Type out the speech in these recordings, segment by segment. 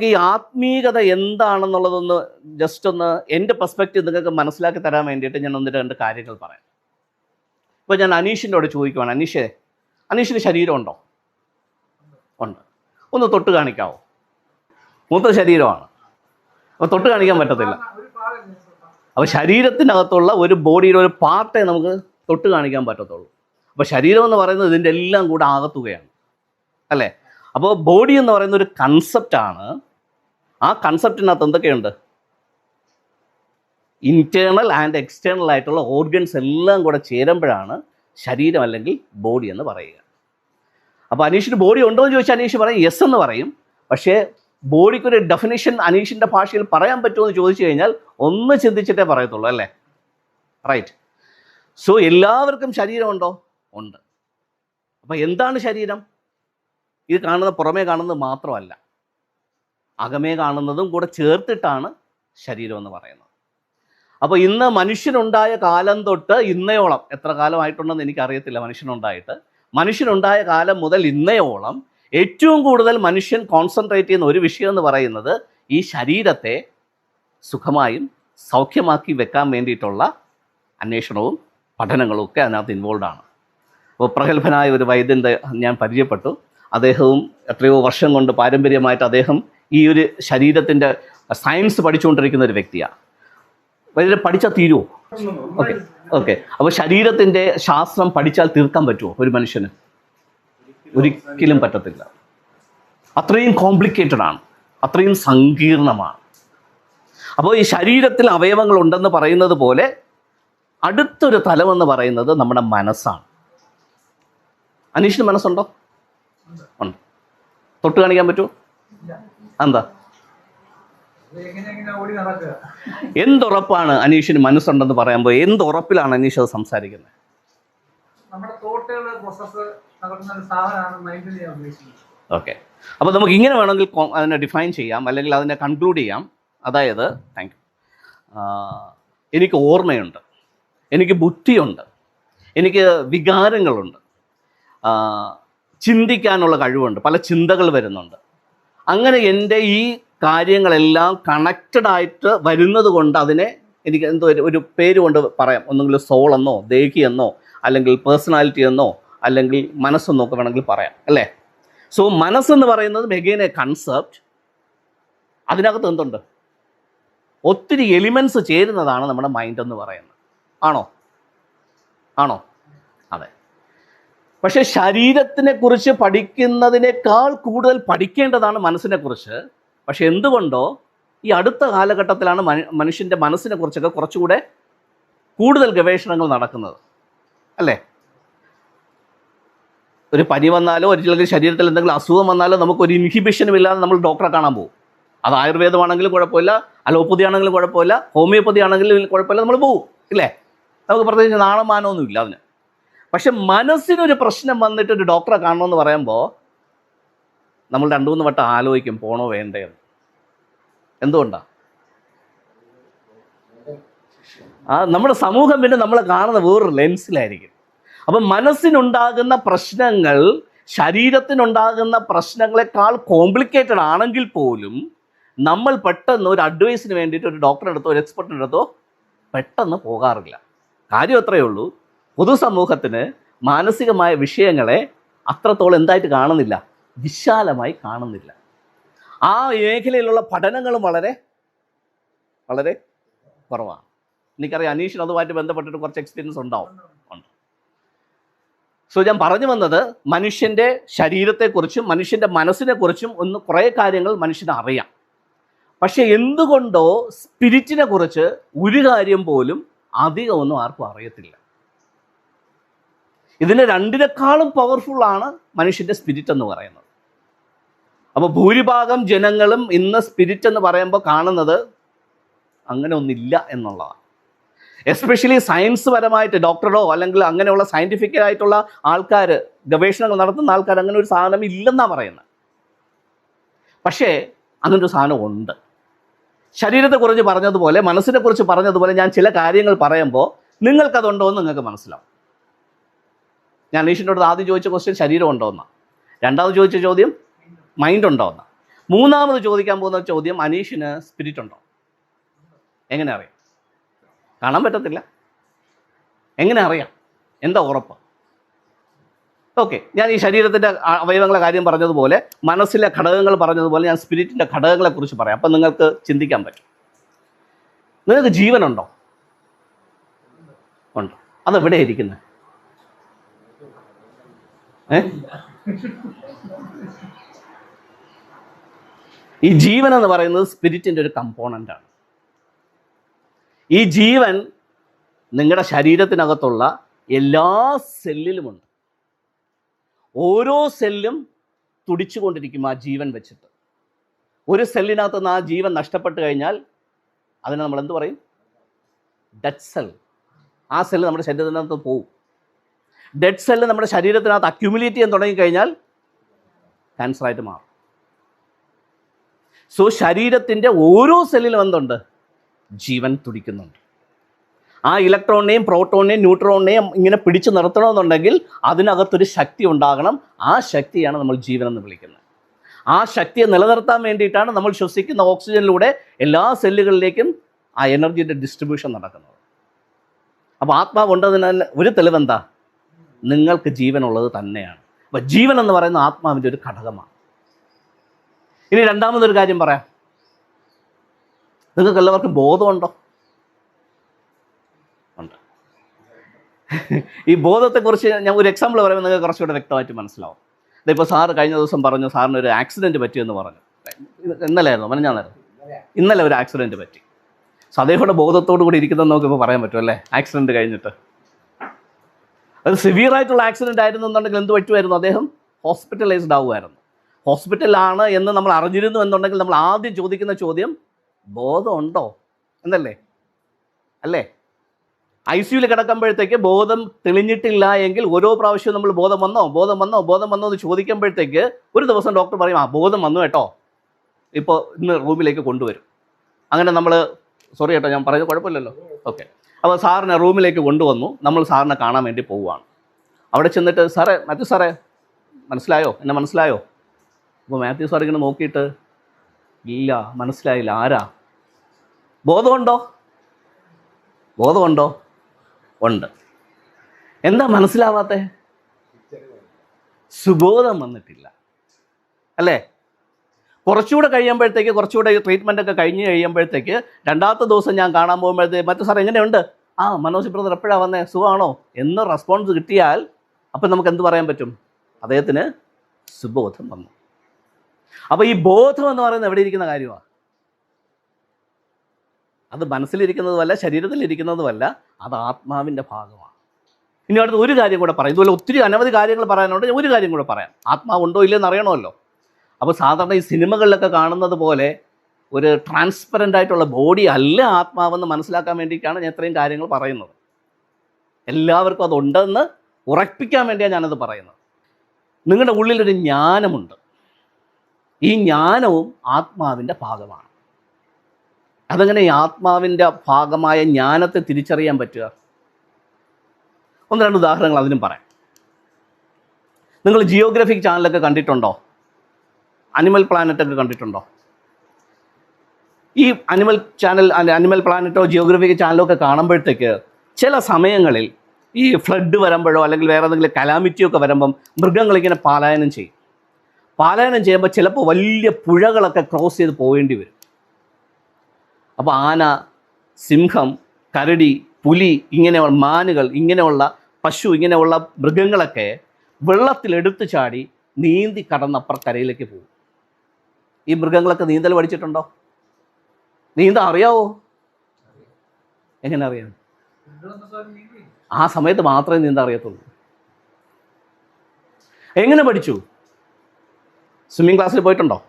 ഈ ആത്മീയത എന്താണെന്നുള്ളതൊന്ന് ജസ്റ്റ് ഒന്ന് എൻ്റെ പെർസ്പെക്റ്റീവ് നിങ്ങൾക്ക് മനസ്സിലാക്കി തരാൻ വേണ്ടിയിട്ട് ഞാൻ ഒന്ന് രണ്ട് കാര്യങ്ങൾ പറയാം. ഇപ്പോൾ ഞാൻ അനീഷിനോട് ചോദിക്കുവാണ്, അനീഷിന് ശരീരമുണ്ടോ? ഉണ്ട്. ഒന്ന് തൊട്ട് കാണിക്കാവോ? മൂത്ത ശരീരമാണ്, അപ്പോൾ തൊട്ട് കാണിക്കാൻ പറ്റത്തില്ല. അപ്പോൾ ശരീരത്തിനകത്തുള്ള ഒരു ബോഡിയുടെ ഒരു പാർട്ടേ നമുക്ക് തൊട്ട് കാണിക്കാൻ പറ്റത്തുള്ളൂ. അപ്പോൾ ശരീരം എന്ന് പറയുന്നത് ഇതിൻ്റെ എല്ലാം കൂടെ ആകത്തുകയാണ്, അല്ലേ? അപ്പോൾ ബോഡി എന്ന് പറയുന്ന ഒരു കൺസെപ്റ്റാണ്. ആ കൺസെപ്റ്റിനകത്ത് എന്തൊക്കെയുണ്ട്? ഇൻറ്റേർണൽ ആൻഡ് എക്സ്റ്റേണൽ ആയിട്ടുള്ള ഓർഗൻസ് എല്ലാം കൂടെ ചേരുമ്പോഴാണ് ശരീരം അല്ലെങ്കിൽ ബോഡി എന്ന് പറയുക. അപ്പോൾ അനീഷിന് ബോഡി ഉണ്ടോ എന്ന് ചോദിച്ചാൽ അനീഷ് പറയും യെസ് എന്ന് പറയും. പക്ഷേ ബോഡിക്കൊരു ഡെഫിനേഷൻ അനീഷിൻ്റെ ഭാഷയിൽ പറയാൻ പറ്റുമോ എന്ന് ചോദിച്ചു കഴിഞ്ഞാൽ ഒന്ന് ചിന്തിച്ചിട്ടേ പറയത്തുള്ളൂ, അല്ലേ? റൈറ്റ്. സോ എല്ലാവർക്കും ശരീരമുണ്ടോ? ഉണ്ട്. അപ്പോൾ എന്താണ് ശരീരം? ഇത് കാണുന്ന പുറമേ കാണുന്നത് മാത്രമല്ല, അകമേ കാണുന്നതും കൂടെ ചേർത്തിട്ടാണ് ശരീരം എന്ന് പറയുന്നത്. അപ്പോൾ ഇന്ന് മനുഷ്യനുണ്ടായ കാലം തൊട്ട് ഇന്നയോളം, എത്ര കാലമായിട്ടുണ്ടെന്ന് എനിക്കറിയത്തില്ല മനുഷ്യനുണ്ടായ കാലം മുതൽ ഇന്നയോളം ഏറ്റവും കൂടുതൽ മനുഷ്യൻ കോൺസെൻട്രേറ്റ് ചെയ്യുന്ന ഒരു വിഷയം എന്ന് പറയുന്നത് ഈ ശരീരത്തെ സുഖമായും സൗഖ്യമാക്കി വെക്കാൻ വേണ്ടിയിട്ടുള്ള അന്വേഷണവും പഠനങ്ങളും ഒക്കെ അതിനകത്ത് ഇൻവോൾവ് ആണ്. അപ്പോൾ പ്രഗത്ഭനായ ഒരു വൈദ്യൻ്റെ ഞാൻ പരിചയപ്പെട്ടു. അദ്ദേഹവും എത്രയോ വർഷം കൊണ്ട് പാരമ്പര്യമായിട്ട് അദ്ദേഹം ഈ ഒരു ശരീരത്തിൻ്റെ സയൻസ് പഠിച്ചുകൊണ്ടിരിക്കുന്ന ഒരു വ്യക്തിയാണ്. വൈദ്യം പഠിച്ചാൽ തീരുമോ? ഓക്കെ. അപ്പോൾ ശരീരത്തിൻ്റെ ശാസ്ത്രം പഠിച്ചാൽ തീർക്കാൻ പറ്റുമോ ഒരു മനുഷ്യന്? ഒരിക്കലും പറ്റത്തില്ല. അത്രയും കോംപ്ലിക്കേറ്റഡ് ആണ്, അത്രയും സങ്കീർണമാണ്. അപ്പോൾ ഈ ശരീരത്തിൽ അവയവങ്ങൾ ഉണ്ടെന്ന് പറയുന്നത് പോലെ അടുത്തൊരു തലമെന്ന് പറയുന്നത് നമ്മുടെ മനസ്സാണ്. അനീഷിന് മനസ്സുണ്ടോ? ഉണ്ട്. തൊട്ട് കാണിക്കാൻ പറ്റുമോ? എന്താ? എന്തുറപ്പാണ് അനീഷിന് മനസ്സുണ്ടെന്ന് പറയുമ്പോൾ എന്തുറപ്പിലാണ് അനീഷ് അത് സംസാരിക്കുന്നത്? ഓക്കെ. അപ്പോൾ നമുക്ക് ഇങ്ങനെ വേണമെങ്കിൽ അതിനെ ഡിഫൈൻ ചെയ്യാം, അല്ലെങ്കിൽ അതിനെ കൺക്ലൂഡ് ചെയ്യാം. അതായത് എനിക്ക് ഓർമ്മയുണ്ട്, എനിക്ക് ബുദ്ധിയുണ്ട്, എനിക്ക് വികാരങ്ങളുണ്ട്, ചിന്തിക്കാനുള്ള കഴിവുണ്ട്, പല ചിന്തകൾ വരുന്നുണ്ട്. അങ്ങനെ എൻ്റെ ഈ കാര്യങ്ങളെല്ലാം കണക്റ്റഡായിട്ട് വരുന്നത് കൊണ്ട് അതിനെ എനിക്ക് എന്തോ ഒരു പേര് കൊണ്ട് പറയാം. ഒന്നുകിൽ സോൾ എന്നോ ദേഹി എന്നോ അല്ലെങ്കിൽ പേഴ്സണാലിറ്റി എന്നോ അല്ലെങ്കിൽ മനസ്സെന്നോ ഒക്കെ വേണമെങ്കിൽ പറയാം, അല്ലേ? സോ മനസ്സെന്ന് പറയുന്നത് മെഗെയിൻ എ കൺസെപ്റ്റ്. അതിനകത്ത് എന്തുണ്ട്? ഒത്തിരി എലിമെൻറ്റ്സ് ചേരുന്നതാണ് നമ്മുടെ മൈൻഡ് എന്ന് പറയുന്നത്. ആണോ? അതെ. പക്ഷേ ശരീരത്തിനെ കുറിച്ച് പഠിക്കുന്നതിനേക്കാൾ കൂടുതൽ പഠിക്കേണ്ടതാണ് മനസ്സിനെ കുറിച്ച്. പക്ഷെ എന്തുകൊണ്ടോ ഈ അടുത്ത കാലഘട്ടത്തിലാണ് മനുഷ്യൻ്റെ മനസ്സിനെ കുറിച്ചൊക്കെ കുറച്ചുകൂടെ കൂടുതൽ ഗവേഷണങ്ങൾ നടക്കുന്നത്, അല്ലേ? ഒരു പനി വന്നാലോ അല്ലെങ്കിൽ ശരീരത്തിൽ എന്തെങ്കിലും അസുഖം വന്നാലോ നമുക്കൊരു ഇൻഹിബിഷനും ഇല്ലാതെ നമ്മൾ ഡോക്ടറെ കാണാൻ പോകും. അത് ആയുർവേദമാണെങ്കിലും കുഴപ്പമില്ല, അലോപ്പതി ആണെങ്കിലും കുഴപ്പമില്ല, ഹോമിയോപ്പതി ആണെങ്കിലും കുഴപ്പമില്ല, നമ്മൾ പോകും, ഇല്ലേ? നമുക്ക് പ്രത്യേകിച്ച് നാണമാനമൊന്നും ഇല്ല അതിന്. പക്ഷെ മനസ്സിനൊരു പ്രശ്നം വന്നിട്ട് ഒരു ഡോക്ടറെ കാണണമെന്ന് പറയുമ്പോൾ നമ്മൾ 2-3 വട്ടം ആലോചിക്കും, പോണോ വേണ്ടേ എന്ന്. എന്തുകൊണ്ടാണ്? നമ്മുടെ സമൂഹം പിന്നെ നമ്മൾ കാണുന്ന വേറൊരു ലെൻസിലായിരിക്കും. അപ്പം മനസ്സിനുണ്ടാകുന്ന പ്രശ്നങ്ങൾ ശരീരത്തിനുണ്ടാകുന്ന പ്രശ്നങ്ങളെക്കാൾ കോംപ്ലിക്കേറ്റഡ് ആണെങ്കിൽ പോലും നമ്മൾ പെട്ടെന്ന് ഒരു അഡ്വൈസിന് വേണ്ടിയിട്ട് ഒരു ഡോക്ടറെ അടുത്തോ ഒരു എക്സ്പെർട്ടിൻ്റെ അടുത്തോ പെട്ടെന്ന് പോകാറില്ല. കാര്യം അത്രയേ ഉള്ളൂ, പൊതുസമൂഹത്തിന് മാനസികമായ വിഷയങ്ങളെ അത്രത്തോളം എന്തായിട്ട് കാണുന്നില്ല, വിശാലമായി കാണുന്നില്ല. ആ മേഖലയിലുള്ള പഠനങ്ങളും വളരെ വളരെ കുറവാണ്. എനിക്കറിയാം അനീഷിന് അതുമായിട്ട് ബന്ധപ്പെട്ടിട്ട് കുറച്ച് എക്സ്പീരിയൻസ് ഉണ്ട്. സോ ഞാൻ പറഞ്ഞു വന്നത്, മനുഷ്യൻ്റെ ശരീരത്തെക്കുറിച്ചും മനുഷ്യൻ്റെ മനസ്സിനെക്കുറിച്ചും കുറേ കാര്യങ്ങൾ മനുഷ്യന് അറിയാം. പക്ഷെ എന്തുകൊണ്ടോ സ്പിരിറ്റിനെ കുറിച്ച് ഒരു കാര്യം പോലും അധികമൊന്നും ആർക്കും അറിയത്തില്ല. ഇതിന് രണ്ടിനേക്കാളും പവർഫുള്ളാണ് മനുഷ്യൻ്റെ സ്പിരിറ്റ് എന്ന് പറയുന്നത്. അപ്പോൾ ഭൂരിഭാഗം ജനങ്ങളും ഇന്ന് സ്പിരിറ്റ് എന്ന് പറയുമ്പോൾ കാണുന്നത് അങ്ങനെ ഒന്നില്ല എന്നുള്ളതാണ്. എസ്പെഷ്യലി സയൻസ് പരമായിട്ട് ഡോക്ടറോ അല്ലെങ്കിൽ അങ്ങനെയുള്ള സയൻറ്റിഫിക്കലായിട്ടുള്ള ആൾക്കാർ, ഗവേഷണങ്ങൾ നടത്തുന്ന ആൾക്കാർ അങ്ങനെ ഒരു സാധനം ഇല്ലെന്നാണ് പറയുന്നത്. പക്ഷേ അങ്ങനൊരു സാധനം ഉണ്ട്. ശരീരത്തെക്കുറിച്ച് പറഞ്ഞതുപോലെ മനസ്സിനെക്കുറിച്ച് പറഞ്ഞതുപോലെ ഞാൻ ചില കാര്യങ്ങൾ പറയുമ്പോൾ നിങ്ങൾക്കതുണ്ടോ എന്ന് നിങ്ങൾക്ക് മനസ്സിലാവും. ഞാൻ അനീഷിനോട് ആദ്യം ചോദിച്ച ക്വസ്റ്റ്യൻ ശരീരം ഉണ്ടോ എന്നാണ്. രണ്ടാമത് ചോദിച്ച ചോദ്യം മൈൻഡ് ഉണ്ടോ എന്നാണ്. മൂന്നാമത് ചോദിക്കാൻ പോകുന്ന ചോദ്യം, അനീഷിന് സ്പിരിറ്റ് ഉണ്ടോ? എങ്ങനെ അറിയാം? കാണാൻ പറ്റത്തില്ല. എങ്ങനെ അറിയാം? എന്താ ഉറപ്പ്? ഓക്കെ, ഞാൻ ഈ ശരീരത്തിൻ്റെ അവയവങ്ങളെ കാര്യം പറഞ്ഞതുപോലെ, മനസ്സിലെ ഘടകങ്ങൾ പറഞ്ഞതുപോലെ, ഞാൻ സ്പിരിറ്റിൻ്റെ ഘടകങ്ങളെക്കുറിച്ച് പറയാം. അപ്പം നിങ്ങൾക്ക് ചിന്തിക്കാൻ പറ്റും. നിങ്ങൾക്ക് ജീവനുണ്ടോ? ഉണ്ട്. അതെവിടെയാണ് ഇരിക്കുന്നത്? ഈ ജീവൻ എന്ന് പറയുന്നത് സ്പിരിറ്റിൻ്റെ ഒരു കമ്പോണൻ്റാണ്. ഈ ജീവൻ നിങ്ങളുടെ ശരീരത്തിനകത്തുള്ള എല്ലാ സെല്ലിലുമുണ്ട്. ഓരോ സെല്ലും തുടിച്ചുകൊണ്ടിരിക്കും ആ ജീവൻ വെച്ചിട്ട്. ഒരു സെല്ലിനകത്ത് നിന്ന് ആ ജീവൻ നഷ്ടപ്പെട്ട് കഴിഞ്ഞാൽ അതിനെ നമ്മൾ എന്ത് പറയും? Dead cell. ആ സെല്ല് നമ്മുടെ ശരീരത്തിനകത്ത് പോവും. ഡെഡ് സെല്ല് നമ്മുടെ ശരീരത്തിനകത്ത് അക്യുമുലേറ്റ് ചെയ്യാൻ തുടങ്ങിക്കഴിഞ്ഞാൽ ക്യാൻസറായിട്ട് മാറും. സോ ശരീരത്തിൻ്റെ ഓരോ സെല്ലിലും എന്തുണ്ട്? ജീവൻ തുടിക്കുന്നുണ്ട്. ആ ഇലക്ട്രോണിനെയും പ്രോട്ടോണിനെയും ന്യൂട്രോണിനെയും ഇങ്ങനെ പിടിച്ചു നിർത്തണമെന്നുണ്ടെങ്കിൽ അതിനകത്തൊരു ശക്തി ഉണ്ടാകണം. ആ ശക്തിയാണ് നമ്മൾ ജീവൻ എന്ന് വിളിക്കുന്നത്. ആ ശക്തിയെ നിലനിർത്താൻ വേണ്ടിയിട്ടാണ് നമ്മൾ ശ്വസിക്കുന്ന ഓക്സിജനിലൂടെ എല്ലാ സെല്ലുകളിലേക്കും ആ എനർജിയുടെ ഡിസ്ട്രിബ്യൂഷൻ നടക്കുന്നത്. അപ്പോൾ ആത്മാവ് ഉണ്ടതിന് ഒരു തെളിവെന്താ? നിങ്ങൾക്ക് ജീവനുള്ളത് തന്നെയാണ്. അപ്പോൾ ജീവൻ എന്ന് പറയുന്ന ആത്മാവിൻ്റെ ഒരു ഘടകമാണ്. ഇനി രണ്ടാമതൊരു കാര്യം പറയാം. നിങ്ങൾക്ക് എല്ലാവർക്കും ബോധമുണ്ടോ? ഉണ്ട്. ഈ ബോധത്തെക്കുറിച്ച് ഞാൻ ഒരു എക്സാമ്പിൾ പറയുമ്പോൾ നിങ്ങൾക്ക് കുറച്ചുകൂടെ വ്യക്തമായിട്ട് മനസ്സിലാവും. ഇതിപ്പോൾ സാറ് കഴിഞ്ഞ ദിവസം പറഞ്ഞു സാറിന് ഒരു ആക്സിഡൻറ്റ് പറ്റിയെന്ന് പറഞ്ഞു. ഇന്നലെയായിരുന്നു, ഇന്നലെ ഒരു ആക്സിഡൻറ്റ് പറ്റി. സോ അതേപോലെ ബോധത്തോടു കൂടി ഇരിക്കുന്നതെന്ന് നമുക്കിപ്പോൾ പറയാൻ പറ്റും അല്ലേ? ആക്സിഡൻറ്റ് കഴിഞ്ഞിട്ട് അത് സിവിയറായിട്ടുള്ള ആക്സിഡൻ്റ് ആയിരുന്നു എന്നുണ്ടെങ്കിൽ എന്ത് പറ്റുമായിരുന്നു? അദ്ദേഹം ഹോസ്പിറ്റലൈസ്ഡ് ആവുമായിരുന്നു. ഹോസ്പിറ്റലാണ് എന്ന് നമ്മൾ അറിഞ്ഞിരുന്നു എന്നുണ്ടെങ്കിൽ നമ്മൾ ആദ്യം ചോദിക്കുന്ന ചോദ്യം ബോധമുണ്ടോ എന്നല്ലേ? അല്ലേ? ICUവിൽ കിടക്കുമ്പോഴത്തേക്ക് ബോധം തെളിഞ്ഞിട്ടില്ല എങ്കിൽ ഓരോ പ്രാവശ്യവും നമ്മൾ ബോധം വന്നോ എന്ന് ചോദിക്കുമ്പോഴത്തേക്ക് ഒരു ദിവസം ഡോക്ടർ പറയും ബോധം വന്നു കേട്ടോ, ഇപ്പോൾ ഇന്ന് റൂമിലേക്ക് കൊണ്ടുവരും. അങ്ങനെ നമ്മൾ സോറി കേട്ടോ ഞാൻ പറയുന്നത് കുഴപ്പമില്ലല്ലോ. ഓക്കെ, അപ്പോൾ സാറിനെ റൂമിലേക്ക് കൊണ്ടുവന്നു. നമ്മൾ സാറിനെ കാണാൻ വേണ്ടി പോവുകയാണ്. അവിടെ ചെന്നിട്ട് മാത്യു സാറേ എന്നെ മനസ്സിലായോ? അപ്പോൾ മാത്യു സാർ ഇങ്ങനെ നോക്കിയിട്ട് ഇല്ല മനസ്സിലായില്ല. ആരാ? ബോധമുണ്ടോ? ഉണ്ട്. എന്താ മനസ്സിലാവാത്തെ? സുബോധം വന്നിട്ടില്ല അല്ലേ? കുറച്ചുകൂടെ കഴിയുമ്പോഴത്തേക്ക്, കുറച്ചുകൂടെ ട്രീറ്റ്മെൻ്റ് ഒക്കെ കഴിഞ്ഞ് കഴിയുമ്പോഴത്തേക്ക് രണ്ടാമത്തെ ദിവസം ഞാൻ കാണാൻ പോകുമ്പോഴത്തേക്ക് മറ്റു സാർ എങ്ങനെയുണ്ട്? മനോജ് ബ്രദർ എപ്പോഴാണ് വന്നേ, സുഖമാണോ എന്ന് റെസ്പോൺസ് കിട്ടിയാൽ അപ്പം നമുക്ക് എന്ത് പറയാൻ പറ്റും? അദ്ദേഹത്തിന് സുബോധം വന്നു. അപ്പോൾ ഈ ബോധം എന്ന് പറയുന്നത് എവിടെ ഇരിക്കുന്ന കാര്യമാണ്? അത് മനസ്സിലിരിക്കുന്നതുമല്ല, ശരീരത്തിലിരിക്കുന്നതുമല്ല, അത് ആത്മാവിൻ്റെ ഭാഗമാണ്. ഇനി അടുത്ത് ഒരു കാര്യം കൂടെ പറയാം. ഇതുപോലെ ഒത്തിരി അനവധി കാര്യങ്ങൾ പറയാനുണ്ട്. ഒരു കാര്യം കൂടെ പറയാം. ആത്മാവുണ്ടോ ഇല്ലെന്ന് അറിയണമല്ലോ. അപ്പോൾ സാധാരണ ഈ സിനിമകളിലൊക്കെ കാണുന്നത് പോലെ ഒരു ട്രാൻസ്പെറൻ്റ് ആയിട്ടുള്ള ബോഡി അല്ല ആത്മാവെന്ന് മനസ്സിലാക്കാൻ വേണ്ടിയിട്ടാണ് ഞാൻ ഇത്രയും കാര്യങ്ങൾ പറയുന്നത്. എല്ലാവർക്കും അതുണ്ടെന്ന് ഉറപ്പിക്കാൻ വേണ്ടിയാണ് ഞാനത് പറയുന്നത്. നിങ്ങളുടെ ഉള്ളിലൊരു ജ്ഞാനമുണ്ട്. ഈ ജ്ഞാനവും ആത്മാവിൻ്റെ ഭാഗമാണ്. അതെങ്ങനെ ഈ ആത്മാവിൻ്റെ ഭാഗമായ ജ്ഞാനത്തെ തിരിച്ചറിയാൻ പറ്റുക? ഒന്ന് രണ്ട് ഉദാഹരണങ്ങൾ അതിനും പറയാം. നിങ്ങൾ ജിയോഗ്രഫിക് ചാനലൊക്കെ കണ്ടിട്ടുണ്ടോ? അനിമൽ പ്ലാനറ്റൊക്കെ കണ്ടിട്ടുണ്ടോ? ഈ അനിമൽ പ്ലാനറ്റോ ജിയോഗ്രഫിക് ചാനലോ ഒക്കെ കാണുമ്പോഴത്തേക്ക് ചില സമയങ്ങളിൽ ഈ ഫ്ലഡ് വരുമ്പോഴോ അല്ലെങ്കിൽ വേറെ എന്തെങ്കിലും കലാമിറ്റിയൊക്കെ വരുമ്പം മൃഗങ്ങളിങ്ങനെ പലായനം ചെയ്യും. പലായനം ചെയ്യുമ്പോൾ ചിലപ്പോൾ വലിയ പുഴകളൊക്കെ ക്രോസ് ചെയ്ത് പോകേണ്ടി വരും. അപ്പോൾ ആന, സിംഹം, കരടി, പുലി, ഇങ്ങനെയുള്ള മാനുകൾ, ഇങ്ങനെയുള്ള പശു, ഇങ്ങനെയുള്ള മൃഗങ്ങളൊക്കെ വെള്ളത്തിലെടുത്ത് ചാടി നീന്തി കടന്നപ്പുറക്കരയിലേക്ക് പോകും. ഈ മൃഗങ്ങളൊക്കെ നീന്തൽ പഠിച്ചിട്ടുണ്ടോ? നീന്താൻ അറിയാവോ? എങ്ങനെ അറിയാം? ആ സമയത്ത് മാത്രമേ നീന്താൻ അറിയത്തുള്ളൂ. എങ്ങനെ പഠിച്ചു? സ്വിമ്മിങ് ക്ലാസ്സിൽ പോയിട്ടുണ്ടോ?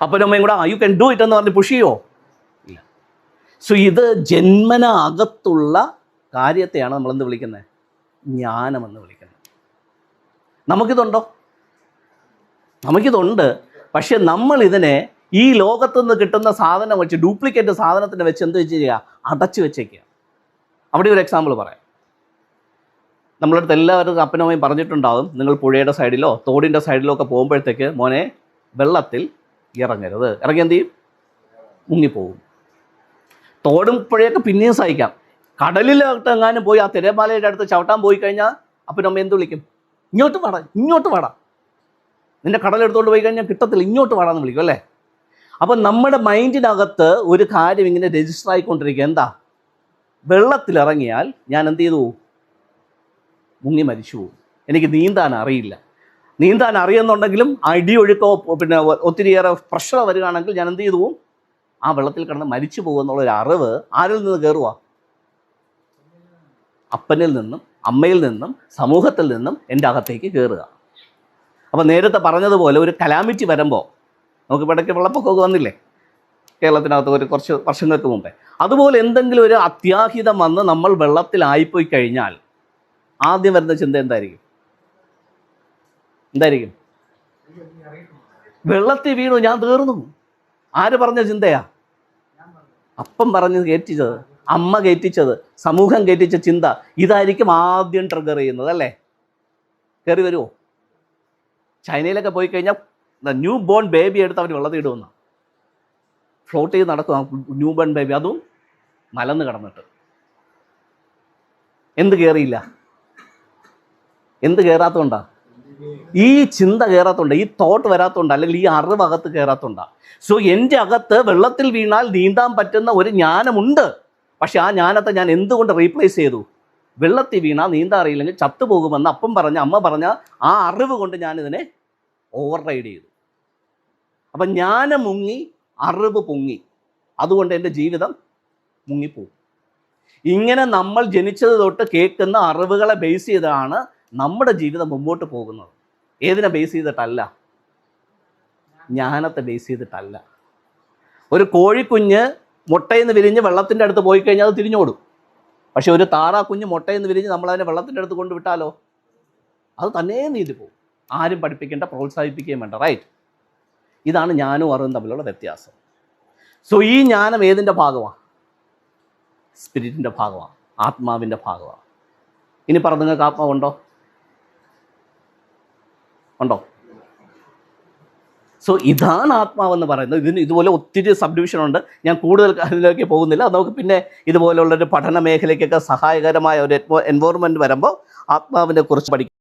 അപ്പനും അമ്മയും കൂടെ യു ക്യാൻ ഡു ഇറ്റ് എന്ന് പറഞ്ഞ് പുഷ് ചെയ്യോ? ഇല്ല. സോ ഇത് ജന്മന അകത്തുള്ള കാര്യത്തെയാണ് നമ്മളെന്ത് വിളിക്കുന്നത്? ജ്ഞാനമെന്ന് വിളിക്കുന്നത്. നമുക്കിതുണ്ടോ? നമുക്കിതുണ്ട്. പക്ഷെ നമ്മളിതിനെ ഈ ലോകത്തുനിന്ന് കിട്ടുന്ന സാധനം വെച്ച്, ഡ്യൂപ്ലിക്കേറ്റ് സാധനത്തിനെ വെച്ച് എന്ത് ചെയ്യുക? അടച്ചു വെച്ചേക്കുക. അവിടെ ഒരു എക്സാമ്പിൾ പറയാം. നമ്മളടുത്ത് എല്ലാവരും അപ്പനമ്മയും പറഞ്ഞിട്ടുണ്ടാവും, നിങ്ങൾ പുഴയുടെ സൈഡിലോ തോടിൻ്റെ സൈഡിലോ ഒക്കെ പോകുമ്പോഴത്തേക്ക് മോനെ വെള്ളത്തിൽ ഇറങ്ങരുത്. ഇറങ്ങി എന്ത് ചെയ്യും? മുങ്ങിപ്പോവും. തോടും പുഴയൊക്കെ പിന്നെയും സഹിക്കാം. കടലിലോട്ട് എങ്ങാനും പോയി ആ തിരമാലയുടെ അടുത്ത് ചവിട്ടാൻ പോയി കഴിഞ്ഞാൽ അപ്പനമ്മ എന്ത് വിളിക്കും? ഇങ്ങോട്ട് വാടാ, ഇങ്ങോട്ട് വാടാ. നിന്റെ കടലെടുത്തോണ്ട് പോയി കഴിഞ്ഞാൽ കിട്ടത്തില്ല, ഇങ്ങോട്ട് വാടാന്ന് വിളിക്കും അല്ലേ? അപ്പം നമ്മുടെ മൈൻഡിനകത്ത് ഒരു കാര്യം ഇങ്ങനെ രജിസ്റ്റർ ആയിക്കൊണ്ടിരിക്കുക. എന്താ? വെള്ളത്തിലിറങ്ങിയാൽ ഞാൻ എന്ത് ചെയ്തു? മുങ്ങി മരിച്ചു പോകും. എനിക്ക് നീന്താൻ അറിയില്ല. നീന്താൻ അറിയുന്നുണ്ടെങ്കിലും അടിയൊഴുക്കോ പിന്നെ ഒത്തിരിയേറെ പ്രഷർ വരികയാണെങ്കിൽ ഞാൻ എന്ത് ചെയ്തു പോവും? ആ വെള്ളത്തിൽ കിടന്ന് മരിച്ചു പോകുമെന്നുള്ളൊരു അറിവ് ആരിൽ നിന്ന് കയറുക? അപ്പനിൽ നിന്നും അമ്മയിൽ നിന്നും സമൂഹത്തിൽ നിന്നും എൻ്റെ അകത്തേക്ക് കയറുക. അപ്പോൾ നേരത്തെ പറഞ്ഞതുപോലെ ഒരു കലാമിറ്റി വരുമ്പോൾ, നമുക്ക് ഇടയ്ക്ക് വെള്ളപ്പൊക്കമൊക്കെ വന്നില്ലേ കേരളത്തിനകത്ത് ഒരു കുറച്ച് വർഷങ്ങൾക്ക് മുമ്പേ, അതുപോലെ എന്തെങ്കിലും ഒരു അത്യാഹിതം വന്ന് നമ്മൾ വെള്ളത്തിലായിപ്പോയി കഴിഞ്ഞാൽ ആദ്യം വരുന്ന ചിന്ത എന്തായിരിക്കും? വെള്ളത്തിൽ വീണു, ഞാൻ തീർന്നു. ആര് പറഞ്ഞ ചിന്തയാ? അപ്പം പറഞ്ഞ് കയറ്റിച്ചത്, അമ്മ കയറ്റിച്ചത്, സമൂഹം കയറ്റിച്ച ചിന്ത. ഇതായിരിക്കും ആദ്യം ട്രിഗർ ചെയ്യുന്നത് അല്ലേ? കയറി വരുമോ? ചൈനയിലൊക്കെ പോയി കഴിഞ്ഞാൽ ന്യൂ ബോൺ ബേബി എടുത്ത് അവർ വെള്ളത്തിൽ ഇടുമെന്ന ഫ്ലോട്ട് ചെയ്ത് നടക്കും. ന്യൂ ബോൺ ബേബി, അതും മലന്ന് കിടന്നിട്ട്. എന്ത് കയറിയില്ല? എന്ത് കയറാത്തതുകൊണ്ടാ? ഈ ചിന്ത കയറാത്തതുകൊണ്ട്, ഈ തോട്ട് വരാത്തതുകൊണ്ട്, അല്ലെങ്കിൽ ഈ അറിവകത്ത് കയറാത്തതുകൊണ്ടാണ്. സോ എൻ്റെ അകത്ത് വെള്ളത്തിൽ വീണാൽ നീന്താൻ പറ്റുന്ന ഒരു ജ്ഞാനമുണ്ട്. പക്ഷെ ആ ജ്ഞാനത്തെ ഞാൻ എന്തുകൊണ്ട് റീപ്ലേസ് ചെയ്തു? വെള്ളത്തിൽ വീണാൽ നീന്താൻ അറിയില്ലെങ്കിൽ ചത്തുപോകുമെന്ന് അപ്പം പറഞ്ഞ അമ്മ പറഞ്ഞ ആ അറിവ് കൊണ്ട് ഞാനിതിനെ ഓവർ റൈഡ് ചെയ്തു. അപ്പം ജ്ഞാനം മുങ്ങി, അറിവ് പൊങ്ങി. അതുകൊണ്ട് എൻ്റെ ജീവിതം മുങ്ങിപ്പോകും. ഇങ്ങനെ നമ്മൾ ജനിച്ചത് തൊട്ട് കേൾക്കുന്ന അറിവുകളെ ബേസ് ചെയ്താണ് നമ്മുടെ ജീവിതം മുമ്പോട്ട് പോകുന്നത്. ഏതിനെ ബേസ് ചെയ്തിട്ടല്ല? ജ്ഞാനത്തെ ബേസ് ചെയ്തിട്ടല്ല. ഒരു കോഴിക്കുഞ്ഞ് മുട്ടയിൽ നിന്ന് വിരിഞ്ഞ് വെള്ളത്തിൻ്റെ അടുത്ത് പോയി കഴിഞ്ഞാൽ അത് തിരിഞ്ഞോടും. പക്ഷെ ഒരു താറാ കുഞ്ഞ് മുട്ടയിൽ നിന്ന് വിരിഞ്ഞ് നമ്മളതിനെ വെള്ളത്തിൻ്റെ അടുത്ത് കൊണ്ട് വിട്ടാലോ അത് തന്നെ നീന്തി പോകും. ആരും പഠിപ്പിക്കേണ്ട, പ്രോത്സാഹിപ്പിക്കുകയും വേണ്ട. റൈറ്റ്? ഇതാണ് ജ്ഞാനവും അറിവും തമ്മിലുള്ള വ്യത്യാസം. സോ ഈ ജ്ഞാനം ഏതിൻ്റെ ഭാഗമാണ്? സ്പിരിറ്റിൻ്റെ ഭാഗമാണ്, ആത്മാവിൻ്റെ ഭാഗമാണ്. ഇനി പറഞ്ഞു, നിങ്ങൾക്ക് ആത്മാവുണ്ടോ? ഉണ്ടോ? സോ ഇതാണ് ആത്മാവെന്ന് പറയുന്നത്. ഇതിന് ഇതുപോലെ ഒത്തിരി സബ്ഡിവിഷൻ ഉണ്ട്. ഞാൻ കൂടുതൽ അതിലേക്ക് പോകുന്നില്ല. നമുക്ക് പിന്നെ ഇതുപോലുള്ളൊരു പഠന മേഖലയ്ക്കൊക്കെ സഹായകരമായ ഒരു എൻവോൺമെൻറ്റ് വരുമ്പോൾ ആത്മാവിനെ കുറിച്ച് പഠിക്കും.